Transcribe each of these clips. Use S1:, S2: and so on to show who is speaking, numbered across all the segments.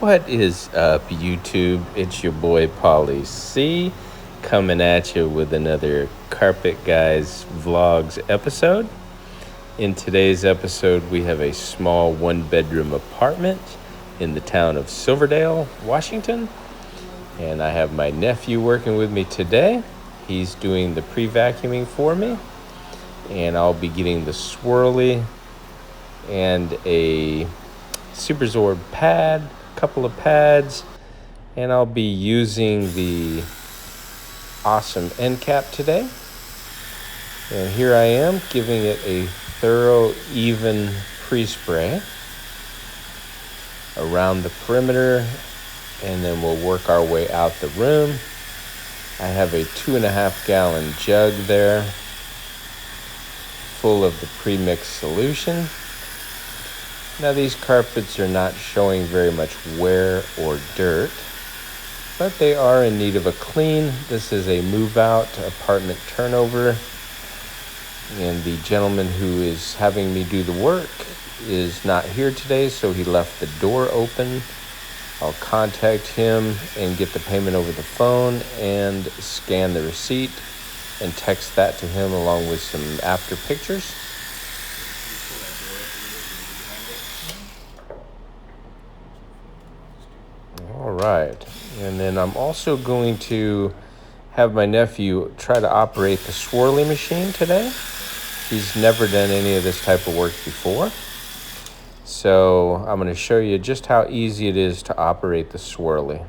S1: What is up, YouTube? It's your boy Paulie C coming at you with another Carpet Guys Vlogs episode. In today's episode, we have a small one-bedroom apartment in the town of Silverdale, Washington. And I have my nephew working with me today. He's doing the pre-vacuuming for me. And I'll be getting the swirly and a Superzorb pad, couple of pads, and I'll be using the awesome Encap today. And here I am giving it a thorough, even pre-spray around the perimeter, and then we'll work our way out the room. I have a 2.5 gallon jug there full of the pre-mixed solution. Now these carpets are not showing very much wear or dirt, but they are in need of a clean. This is a move-out apartment turnover, and the gentleman who is having me do the work is not here today, so he left the door open. I'll contact him and get the payment over the phone and scan the receipt and text that to him along with some after pictures. All right, and then I'm also going to have my nephew try to operate the swirly machine today. He's never done any of this type of work before. So I'm going to show you just how easy it is to operate the swirly.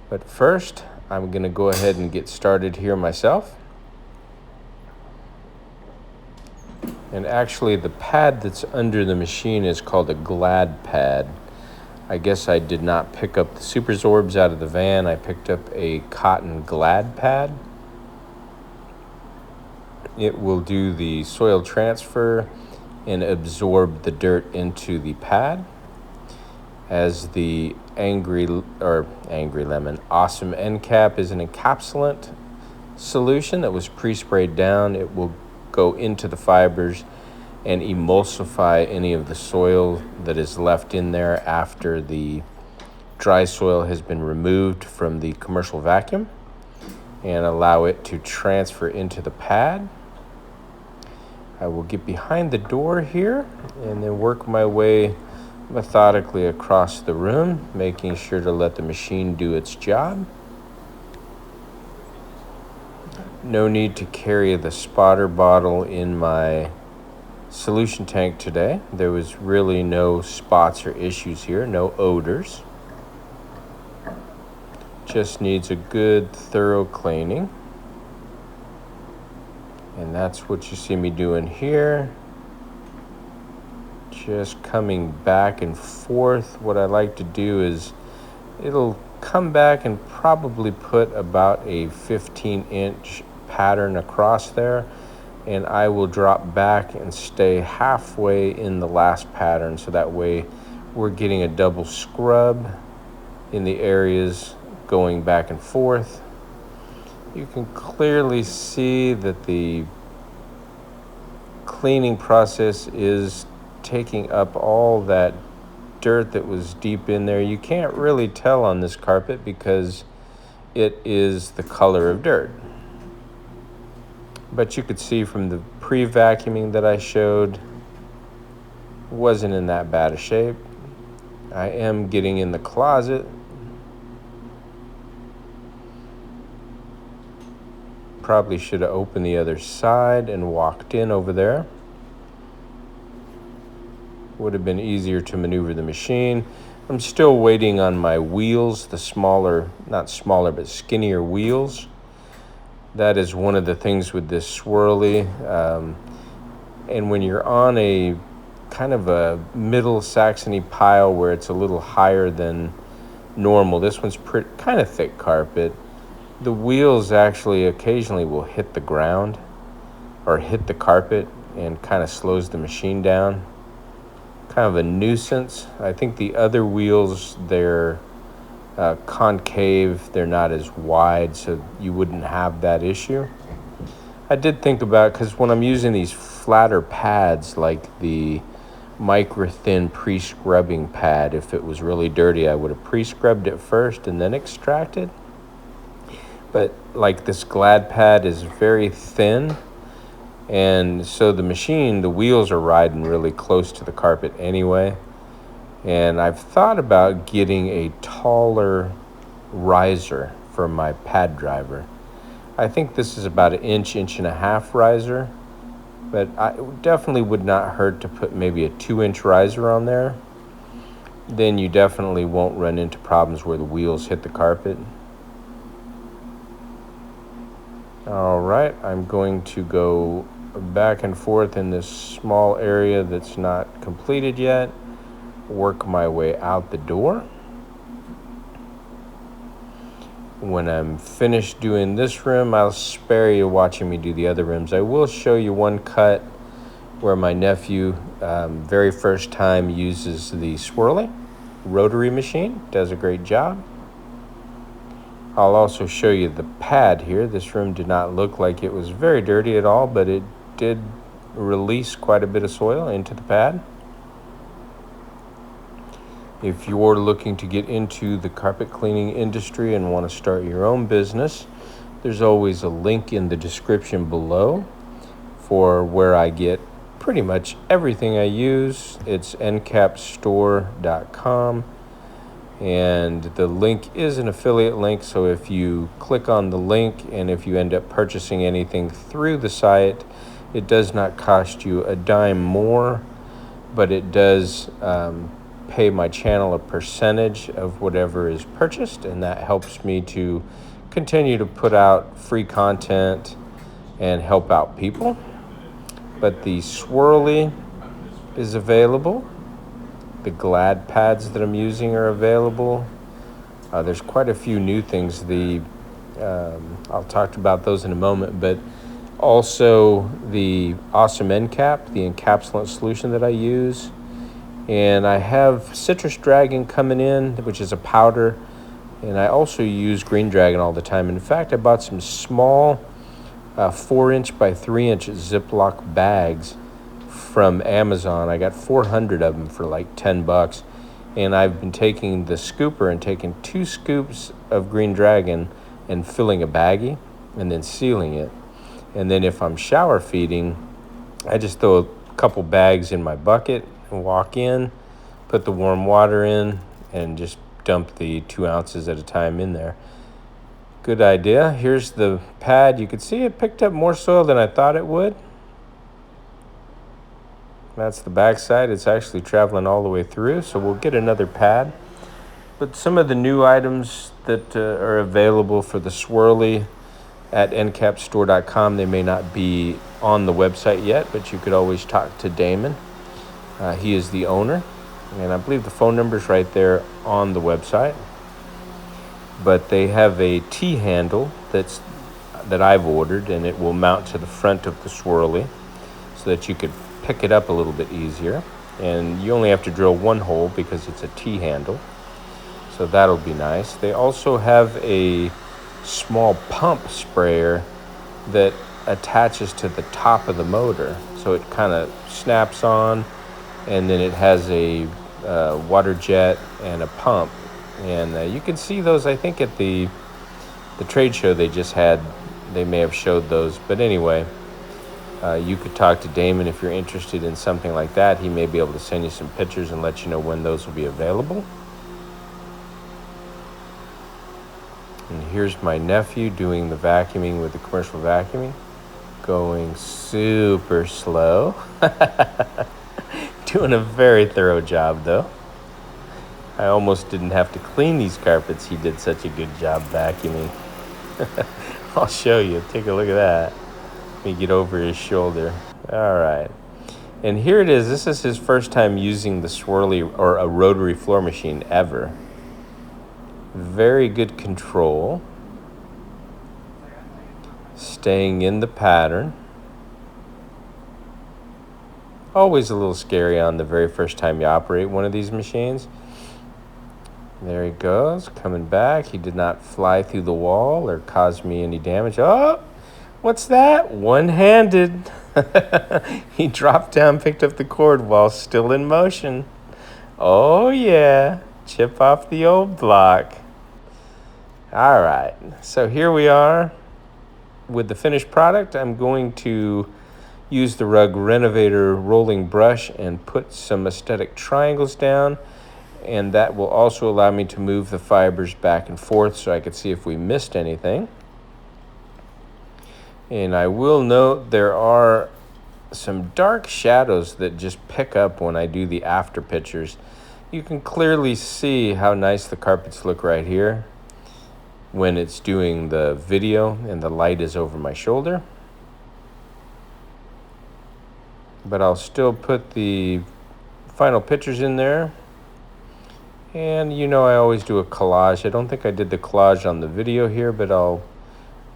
S1: But first, I'm going to go ahead and get started here myself. And actually, the pad that's under the machine is called a Glad pad. I guess I did not pick up the Superzorbs out of the van. I picked up a cotton Glad pad. It will do the soil transfer and absorb the dirt into the pad. As the Angry Lemon Awesome Encap is an encapsulant solution that was pre-sprayed down, it will go into the fibers and emulsify any of the soil that is left in there after the dry soil has been removed from the commercial vacuum, and allow it to transfer into the pad. I will get behind the door here and then work my way methodically across the room, making sure to let the machine do its job. No need to carry the spotter bottle in my solution tank today. There was really no spots or issues here, no odors. Just needs a good thorough cleaning. And that's what you see me doing here. Just coming back and forth. What I like to do is it'll come back and probably put about a 15-inch pattern across there, and I will drop back and stay halfway in the last pattern, so that way we're getting a double scrub in the areas going back and forth. You can clearly see that the cleaning process is taking up all that dirt that was deep in there. You can't really tell on this carpet because it is the color of dirt. But you could see from the pre-vacuuming that I showed, wasn't in that bad a shape. I am getting in the closet. Probably should have opened the other side and walked in over there. Would have been easier to maneuver the machine. I'm still waiting on my wheels, the smaller, not smaller, but skinnier wheels. That is one of the things with this swirly. And when you're on a kind of a middle Saxony pile where it's a little higher than normal, this one's kind of thick carpet. The wheels actually occasionally will hit the ground or hit the carpet and kind of slows the machine down. Kind of a nuisance. I think the other wheels, they're concave, they're not as wide, so you wouldn't have that issue. I did think about, because when I'm using these flatter pads like the micro thin pre-scrubbing pad. If it was really dirty, I would have pre-scrubbed it first and then extracted. But like this Glad pad is very thin, and so the wheels are riding really close to the carpet anyway. And I've thought about getting a taller riser for my pad driver. I think this is about an inch and a half riser, but it definitely would not hurt to put maybe a 2-inch riser on there. Then you definitely won't run into problems where the wheels hit the carpet. All right, I'm going to go back and forth in this small area that's not completed yet, work my way out the door. When I'm finished doing this room, I'll spare you watching me do the other rooms. I will show you one cut where my nephew, very first time, uses the swirly rotary machine. Does a great job. I'll also show you the pad here. This room did not look like it was very dirty at all, but it did release quite a bit of soil into the pad. If you're looking to get into the carpet cleaning industry and want to start your own business, there's always a link in the description below for where I get pretty much everything I use. It's encapstore.com. And the link is an affiliate link, so if you click on the link and if you end up purchasing anything through the site, it does not cost you a dime more, but it does pay my channel a percentage of whatever is purchased, and that helps me to continue to put out free content and help out people. But the swirly is available. The Glad pads that I'm using are available. There's quite a few new things. I'll talk about those in a moment, but also the awesome Encap, the encapsulant solution that I use. And I have Citrus Dragon coming in, which is a powder. And I also use Green Dragon all the time. In fact, I bought some small 4-inch by 3-inch Ziploc bags from Amazon. I got 400 of them for like $10, and I've been taking the scooper and taking 2 scoops of Green Dragon and filling a baggie and then sealing it. And then if I'm shower feeding, I just throw a couple bags in my bucket and walk in, put the warm water in, and just dump the 2 ounces at a time in there. Good idea. Here's the pad. You can see it picked up more soil than I thought it would. That's the back side. It's actually traveling all the way through, so we'll get another pad. But some of the new items that are available for the swirly at encapstore.com, they may not be on the website yet, but you could always talk to Damon. He is the owner, and I believe the phone number's right there on the website. But they have a T-handle that I've ordered, and it will mount to the front of the swirly so that you could pick it up a little bit easier. And you only have to drill one hole because it's a T-handle, so that'll be nice. They also have a small pump sprayer that attaches to the top of the motor, so it kind of snaps on, and then it has a water jet and a pump. And you can see those, I think, at the trade show they just had. They may have showed those, but anyway, you could talk to Damon if you're interested in something like that. He may be able to send you some pictures and let you know when those will be available. And here's my nephew doing the vacuuming with the commercial vacuuming. Going super slow. Doing a very thorough job, though. I almost didn't have to clean these carpets. He did such a good job vacuuming. I'll show you. Take a look at that. Let me get over his shoulder. All right. And here it is. This is his first time using the swirly or a rotary floor machine ever. Very good control. Staying in the pattern. Always a little scary on the very first time you operate one of these machines. There he goes, coming back. He did not fly through the wall or cause me any damage. Oh, what's that? One-handed. He dropped down, picked up the cord while still in motion. Oh, yeah. Chip off the old block. All right. So here we are with the finished product. I'm going to use the Rug Renovator rolling brush and put some aesthetic triangles down. And that will also allow me to move the fibers back and forth so I can see if we missed anything. And I will note there are some dark shadows that just pick up when I do the after pictures. You can clearly see how nice the carpets look right here when it's doing the video and the light is over my shoulder. But I'll still put the final pictures in there. And I always do a collage. I don't think I did the collage on the video here, but I'll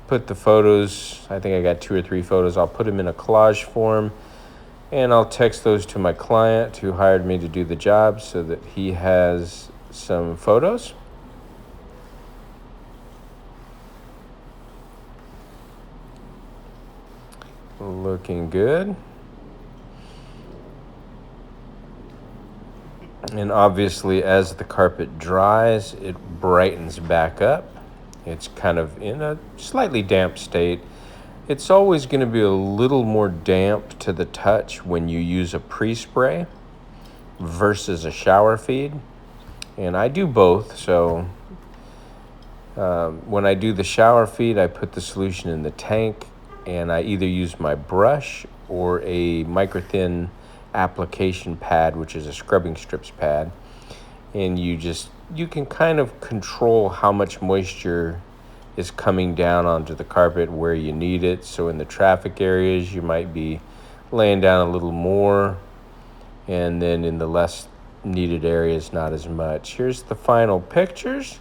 S1: put the photos. I think I got 2 or 3 photos. I'll put them in a collage form, and I'll text those to my client who hired me to do the job so that he has some photos. Looking good. And obviously, as the carpet dries, it brightens back up. It's kind of in a slightly damp state. It's always going to be a little more damp to the touch when you use a pre-spray versus a shower feed. And I do both. So when I do the shower feed, I put the solution in the tank, and I either use my brush or a micro-thin application pad, which is a scrubbing strips pad, and you can kind of control how much moisture is coming down onto the carpet where you need it. So in the traffic areas, you might be laying down a little more, and then in the less needed areas, not as much. Here's the final pictures.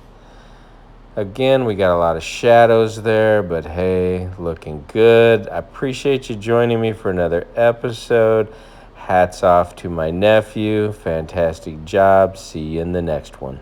S1: Again, we got a lot of shadows there, but hey, looking good. I appreciate you joining me for another episode. Hats off to my nephew. Fantastic job. See you in the next one.